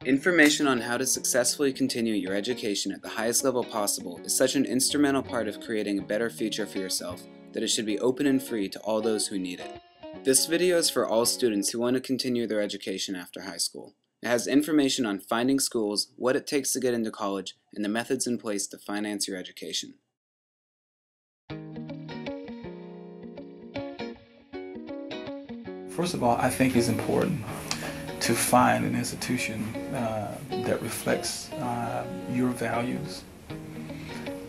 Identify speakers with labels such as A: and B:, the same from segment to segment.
A: Information on how to successfully continue your education at the highest level possible is such an instrumental part of creating a better future for yourself that it should be open and free to all those who need it. This video is for all students who want to continue their education after high school. It has information on finding schools, what it takes to get into college, and the methods in place to finance your education.
B: First of all, I think it's important to find an institution that reflects your values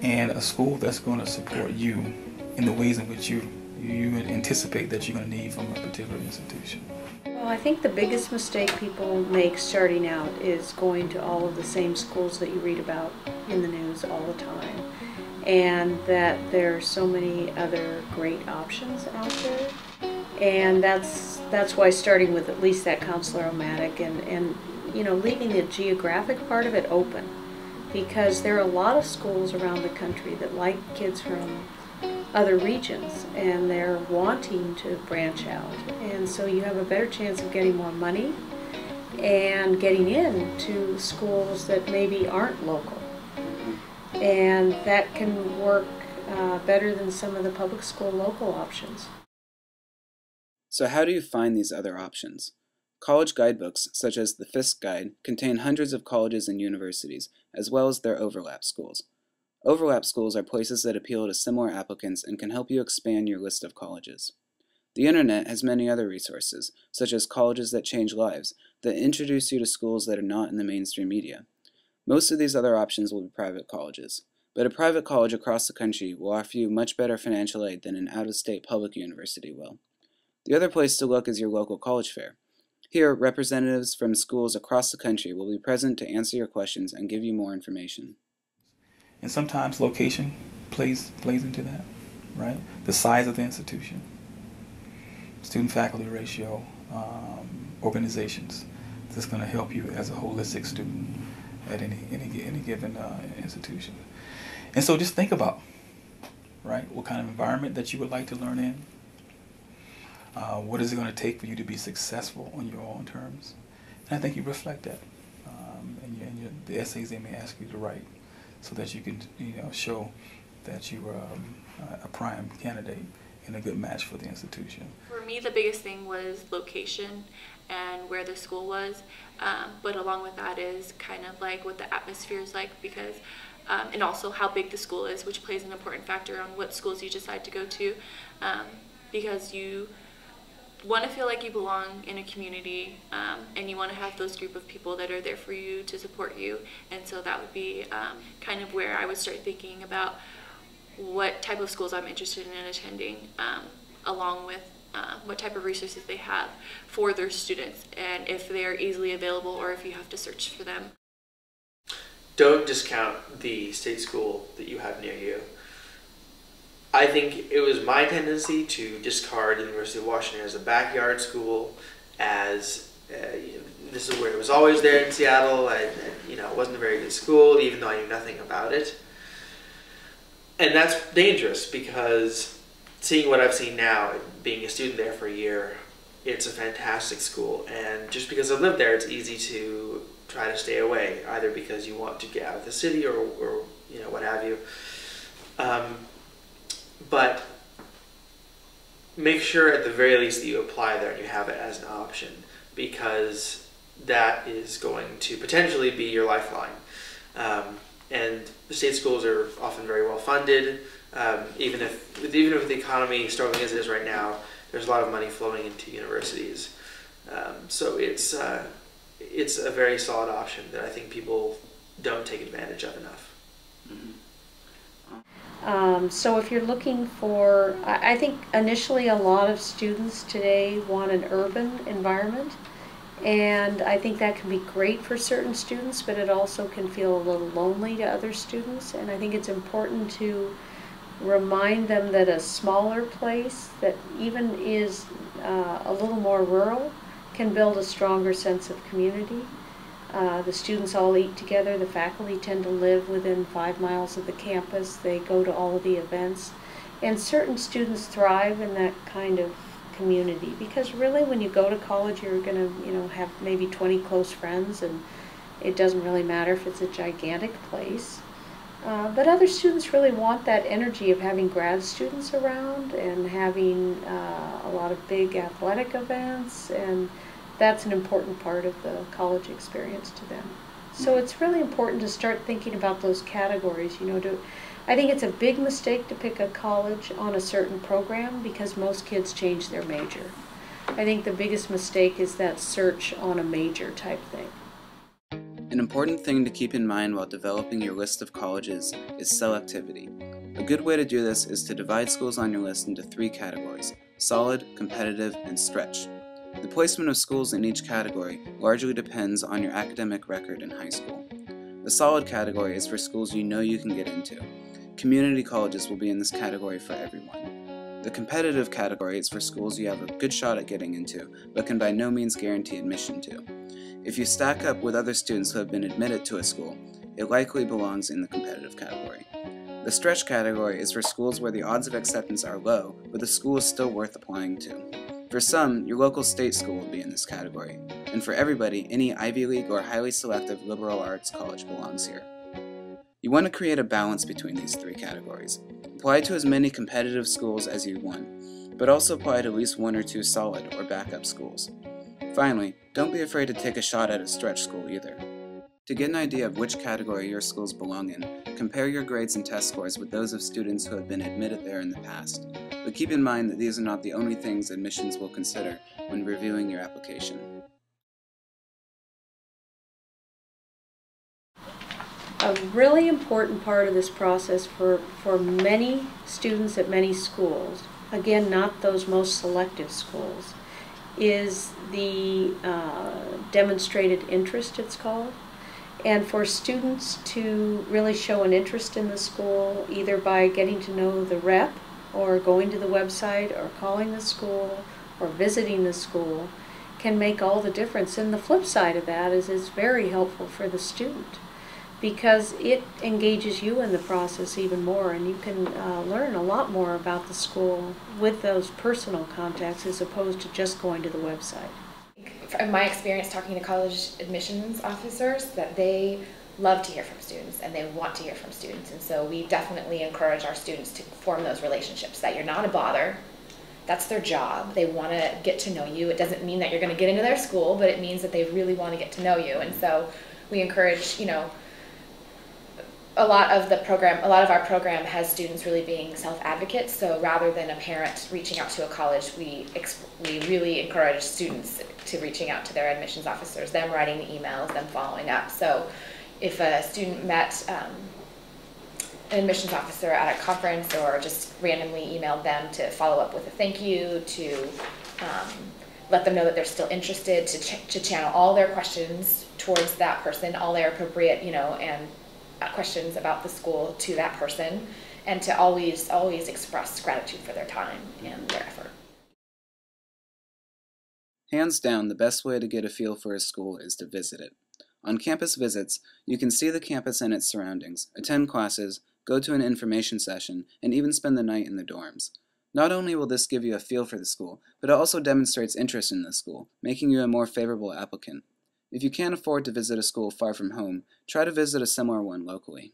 B: and a school that's going to support you in the ways in which you anticipate that you're going to need from a particular institution.
C: Well, I think the biggest mistake people make starting out is going to all of the same schools that you read about in the news all the time, and that there are so many other great options out there. And that's why starting with at least that Counselor-O-Matic and you know, leaving the geographic part of it open, because there are a lot of schools around the country that like kids from other regions and they're wanting to branch out, and so you have a better chance of getting more money and getting into schools that maybe aren't local, and that can work better than some of the public school local options.
A: So how do you find these other options? College guidebooks, such as the Fisk Guide, contain hundreds of colleges and universities, as well as their overlap schools. Overlap schools are places that appeal to similar applicants and can help you expand your list of colleges. The internet has many other resources, such as Colleges That Change Lives, that introduce you to schools that are not in the mainstream media. Most of these other options will be private colleges, but a private college across the country will offer you much better financial aid than an out-of-state public university will. The other place to look is your local college fair. Here, representatives from schools across the country will be present to answer your questions and give you more information.
B: And sometimes location plays into that, right? The size of the institution, student-faculty ratio, organizations. That's going to help you as a holistic student at any given institution. And so just think about, right, what kind of environment that you would like to learn in. What is it going to take for you to be successful on your own terms? And I think you reflect that in the essays they may ask you to write, so that you can show that you are a prime candidate and a good match for the institution.
D: For me, the biggest thing was location and where the school was, but along with that is kind of like what the atmosphere is like, because and also how big the school is, which plays an important factor on what schools you decide to go to, because you want to feel like you belong in a community, and you want to have those group of people that are there for you to support you. And so that would be kind of where I would start thinking about what type of schools I'm interested in attending, along with what type of resources they have for their students, and if they're easily available or if you have to search for them.
E: Don't discount the state school that you have near you. I think it was my tendency to discard the University of Washington as a backyard school, as this is where it was always there in Seattle, and it wasn't a very good school, even though I knew nothing about it. And that's dangerous, because seeing what I've seen now, being a student there for a year, it's a fantastic school, and just because I've lived there, it's easy to try to stay away, either because you want to get out of the city or what have you. But make sure at the very least that you apply there and you have it as an option, because that is going to potentially be your lifeline. And the state schools are often very well funded. Even with the economy struggling as it is right now, there's a lot of money flowing into universities. So it's a very solid option that I think people don't take advantage of enough.
A: Mm-hmm.
C: So if you're looking for, I think initially a lot of students today want an urban environment, and I think that can be great for certain students, but it also can feel a little lonely to other students, and I think it's important to remind them that a smaller place that even is a little more rural can build a stronger sense of community. The students all eat together. The faculty tend to live within 5 miles of the campus. They go to all of the events. And certain students thrive in that kind of community, because really when you go to college you're going to have maybe 20 close friends, and It doesn't really matter if it's a gigantic place. But other students really want that energy of having grad students around and having a lot of big athletic events, and that's an important part of the college experience to them. So it's really important to start thinking about those categories. I think it's a big mistake to pick a college on a certain program because most kids change their major. I think the biggest mistake is that search on a major type thing.
A: An important thing to keep in mind while developing your list of colleges is selectivity. A good way to do this is to divide schools on your list into 3 categories: solid, competitive, and stretch. The placement of schools in each category largely depends on your academic record in high school. The solid category is for schools you know you can get into. Community colleges will be in this category for everyone. The competitive category is for schools you have a good shot at getting into, but can by no means guarantee admission to. If you stack up with other students who have been admitted to a school, it likely belongs in the competitive category. The stretch category is for schools where the odds of acceptance are low, but the school is still worth applying to. For some, your local state school will be in this category, and for everybody, any Ivy League or highly selective liberal arts college belongs here. You want to create a balance between these 3 categories. Apply to as many competitive schools as you want, but also apply to at least 1 or 2 solid or backup schools. Finally, don't be afraid to take a shot at a stretch school either. To get an idea of which category your schools belong in, compare your grades and test scores with those of students who have been admitted there in the past. But keep in mind that these are not the only things admissions will consider when reviewing your application.
C: A really important part of this process for many students at many schools, again, not those most selective schools, is the demonstrated interest, it's called. And for students to really show an interest in the school, either by getting to know the rep, or going to the website, or calling the school, or visiting the school, can make all the difference. And the flip side of that is it's very helpful for the student, because it engages you in the process even more, and you can learn a lot more about the school with those personal contacts as opposed to just going to the website.
F: From my experience talking to college admissions officers, that they love to hear from students and they want to hear from students, and so we definitely encourage our students to form those relationships, that you're not a bother. That's their job. They want to get to know you. It doesn't mean that you're going to get into their school, but it means that they really want to get to know you. And so we encourage, a lot of our program has students really being self-advocates. So rather than a parent reaching out to a college, we really encourage students to reaching out to their admissions officers, them writing the emails, them following up. So if a student met an admissions officer at a conference or just randomly emailed them to follow up with a thank you, to let them know that they're still interested, to channel all their questions towards that person, all their appropriate, and questions about the school to that person, and to always express gratitude for their time and their effort.
A: Hands down, the best way to get a feel for a school is to visit it. On campus visits, you can see the campus and its surroundings, attend classes, go to an information session, and even spend the night in the dorms. Not only will this give you a feel for the school, but it also demonstrates interest in the school, making you a more favorable applicant. If you can't afford to visit a school far from home, try to visit a similar one locally.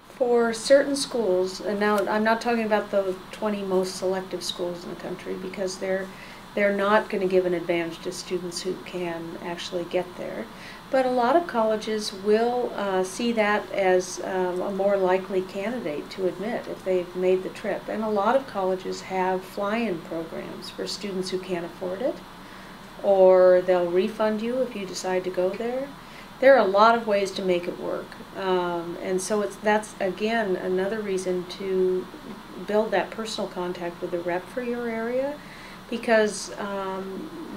C: For certain schools, and now I'm not talking about the 20 most selective schools in the country, because they're not going to give an advantage to students who can actually get there. But a lot of colleges will see that as a more likely candidate to admit if they've made the trip. And a lot of colleges have fly-in programs for students who can't afford it, or they'll refund you if you decide to go there. There are a lot of ways to make it work. And so that's, again, another reason to build that personal contact with the rep for your area, because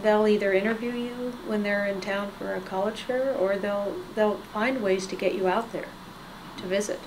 C: they'll either interview you when they're in town for a college fair, or they'll find ways to get you out there to visit.